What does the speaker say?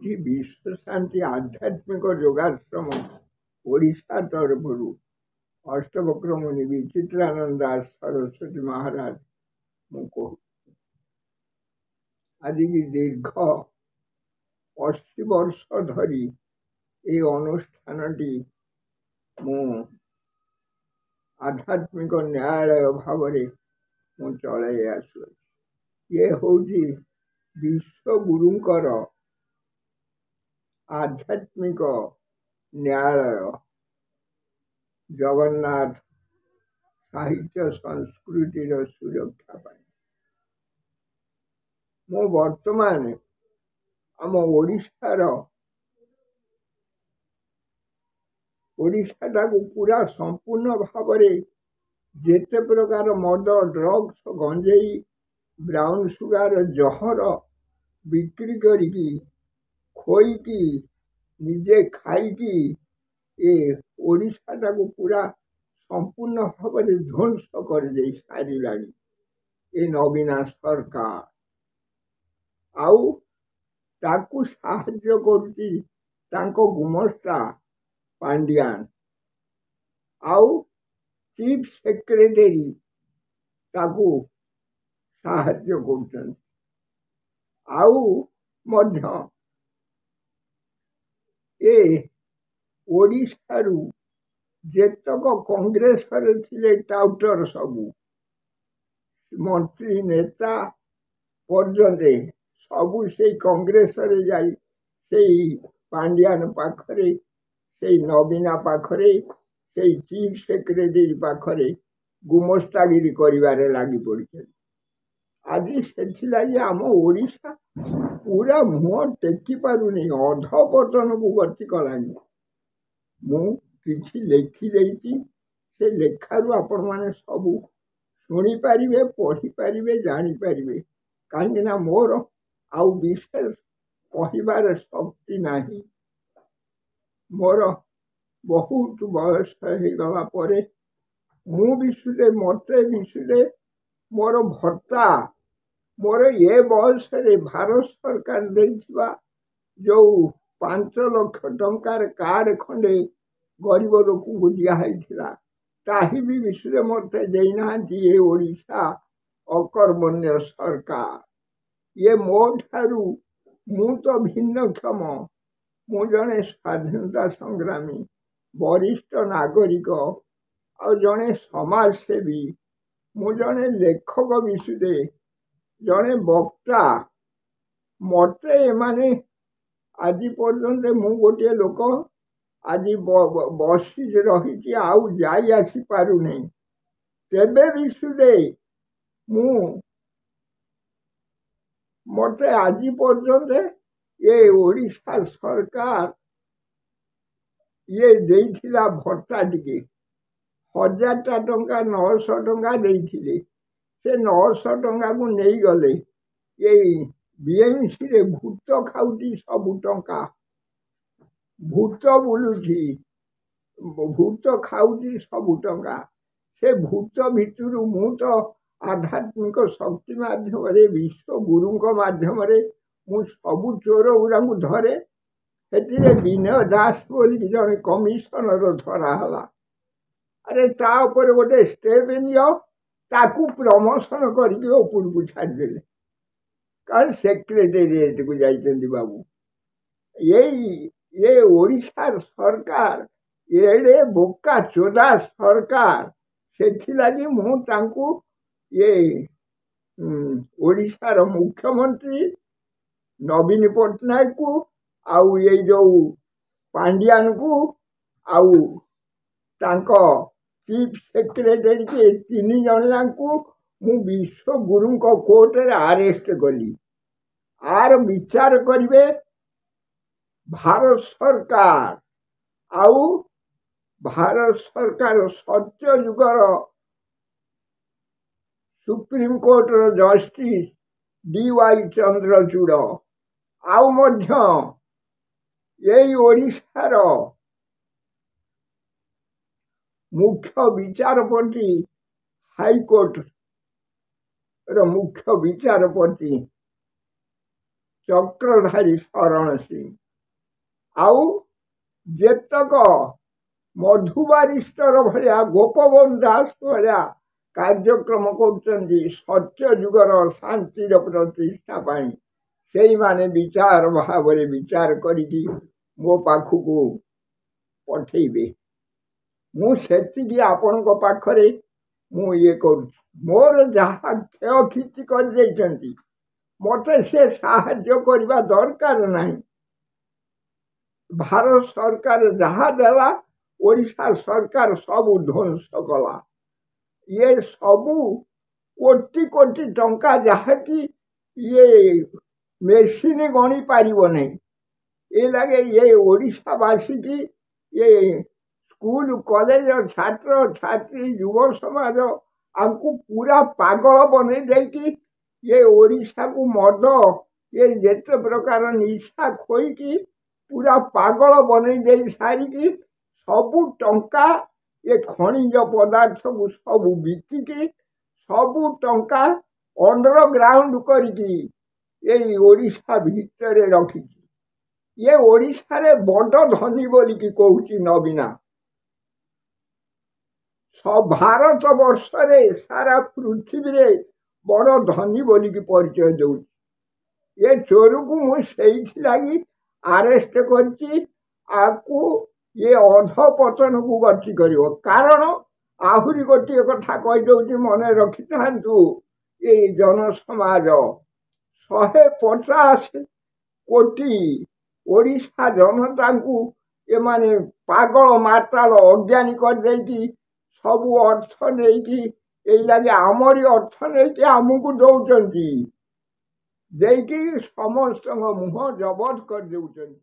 श्री विश्व शांति आध्यात्मिक योगाश्रम ओडिशा तरफ अष्टवक्र मुनि विचित्रानंद दास सरस्वती महाराज मुझको आज की दीर्घ 80 वर्ष धरी ये अनुष्ठान मु आध्यात्मिक न्यायालय भाव मु चलाई आसु। ये हूँ विश्व गुरुंकर आध्यात्मिक न्यायालय जगन्नाथ साहित्य संस्कृति सुरक्षा पाई मो वर्तमान आम ओडिशा को पूरा संपूर्ण भाव जेते प्रकार मद ड्रग्स गंजेई ब्राउन सुगार जहर बिक्री करिकी खोईकी निजे खाईकी ये ओडिशा को पूरा संपूर्ण भाव ध्वंस कर दे सारा ये नवीन सरकार आउ ताकू साहाय्य करुची तांको गुमस्ता पांडियान आउ चीफ सेक्रेटरी ताकू साहाय्य करुचन आउ मध्य ए ओडिशारू जेतक कांग्रेस रे टाउटर सबू मंत्री नेता पर्यंते सबू से कांग्रेस रे जाई से पांडियान पाखरे से नवीना पाखरे से चीफ सेक्रेटरी पाखरे गुमस्तागिरी करिवारे लागी पड़ी। आज से आम ओडिशा पूरा मुह टेकी पारुनी अधपतन को गति कलानी। मु किछि लेखि देइछि से लेखारू आपण माने सबू शुणी पारिबे पढ़ी पारिबे जानी पारिबे कहीं ना मोर आउ विशेष कहिबार शक्ति नाही। मोर बहुत बयस हो गला परे मु विषुदे मते विषुदे मोर भत्ता मोर ये बयस रे भारत सरकार देइथिबा जो 5 लाख टंकार कार्ड खंडे गरीब लोक को दिया ताही भी विषय मते देना। ये ओडिशा अकर्मण्य सरकार ये मो ठारू मु तो भिन्नक्षम मु जने स्वाधीनता संग्रामी वरिष्ठ नागरिक और जने समाजसेवी मु जने लेखक विषय जने वक्ता मते माने आज पर्यंत मु गोटे लोक आज बसी रही आउ जाई आसी पारु नहीं तेबे विषुदे मु मते आज पर्यंत ये ओडिशा सरकार ये देइथिला भत्ता टिके 1000 टंका 900 टंका देइथिले से 900 टंका को नहीं गले ये बीएमसी रे भूत खाउटी सब टंका भूत बुलुची भूत खाउची सब टंका से भूत भितर मु तो आध्यात्मिक शक्ति माध्यम विश्व गुरु माध्यम मु सबू चोर गुरा धरे से विनय दास बोल जड़े कमिशनर धराहला। अरे तापर गोटे स्टेप नियो ताकू प्रमोशन करके ऊपर को छाड़दे कल सेक्रेटेरिएट को जाइछन्ति बाबू। ये ओडिशा सरकार एडे बोका चोदा सरकार से लगी मु तांकू ये ओडिशार मुख्यमंत्री नवीन पट्टनायक को आउ ये जो पांडियान को आउ तांको चीफ सेक्रेटरी के 3 जन को मु विश्व गुरु को कोर्ट रे अरेस्ट कली। आर विचार करिवे भारत सरकार आउ भारत सरकार सत्य युगर supreme court justice DY Chandrachud आउ मध्य यही ओडिशार मुख्य विचारपति हाईकोर्ट मुख्य विचारपति ଚକ୍ରଧାରୀ ଶରଣ ସିଂ ଆଉ ଯେତକ ମଧୁବାରିଷ୍ଟର ଭଳିଆ ଗୋପବନ୍ଧୁ ଦାସ ଭଳିଆ କାର୍ଯ୍ୟକ୍ରମ କରୁଛନ୍ତି ସତ୍ୟ ଯୁଗର ଶାନ୍ତିର ପ୍ରତିଷ୍ଠା ପାଇଁ ସେଇମାନେ ବିଚାର ଭାବରେ ବିଚାର କରିକି ମୋ ପାଖକୁ ପଠେଇବେ। ମୁଁ ସେତିକି ଆପଣଙ୍କ ପାଖରେ ମୁଁ ଇଏ କରୁଛି। ମୋର ଯାହା କ୍ଷୟକ୍ଷତି କରିଦେଇଛନ୍ତି ମୋତେ ସେ ସାହାଯ୍ୟ କରିବା ଦରକାର ନାହିଁ। ଭାରତ ସରକାର ଯାହା ଦେଲା ଓଡ଼ିଶା ସରକାର ସବୁ ଧ୍ୱଂସ କଲା। ଇଏ ସବୁ କୋଟି କୋଟି ଟଙ୍କା ଯାହାକି ଇଏ ମେସିନ୍ ଗଣି ପାରିବ ନାହିଁ। ଏ ଲାଗେ ଇଏ ଓଡ଼ିଶାବାସୀକି ଇଏ ସ୍କୁଲ କଲେଜ ଛାତ୍ର ଛାତ୍ରୀ ଯୁବ ସମାଜ ଆମକୁ ପୁରା ପାଗଳ ବନେଇ ଦେଇକି ଇଏ ଓଡ଼ିଶାକୁ ମଦ ଇଏ ଯେତେ ପ୍ରକାର ନିଶା ଖୋଇକି ପୁରା ପାଗଳ ବନେଇ ଦେଇ ସାରିକି ସବୁ ଟଙ୍କା ଏ ଖଣିଜ ପଦାର୍ଥକୁ ସବୁ ବିକିକି ସବୁ ଟଙ୍କା ଅଣ୍ଡରଗ୍ରାଉଣ୍ଡ କରିକି ଏଇ ଓଡ଼ିଶା ଭିତରେ ରଖିଛି। ଇଏ ଓଡ଼ିଶାରେ ବଡ଼ ଧନୀ ବୋଲିକି କହୁଛି ନବୀନା। ଭାରତ ବର୍ଷରେ ସାରା ପୃଥିବୀରେ ବଡ଼ ଧନୀ ବୋଲିକି ପରିଚୟ ଦେଉଛି। ଏ ଚୋରକୁ ମୁଁ ସେଇଥିଲାଗି ଆରେଷ୍ଟ କରିଛି। ଆକୁ ଇଏ ଅଧପତନକୁ ଗତି କରିବ। କାରଣ ଆହୁରି ଗୋଟିଏ କଥା କହିଦେଉଛି, ମନେ ରଖିଥାନ୍ତୁ। ଏଇ ଜନସମାଜ 150 କୋଟି ଓଡ଼ିଶା ଜନତାଙ୍କୁ ଏମାନେ ପାଗଳ ମାତାଳ ଅଜ୍ଞାନୀ କରିଦେଇକି ସବୁ ଅର୍ଥ ନେଇକି ଏଇ ଲାଗି ଆମରି ଅର୍ଥ ନେଇକି ଆମକୁ ଦଉଛନ୍ତି, ଦେଇକି ସମସ୍ତଙ୍କ ମୁହଁ ଜବତ କରିଦେଉଛନ୍ତି।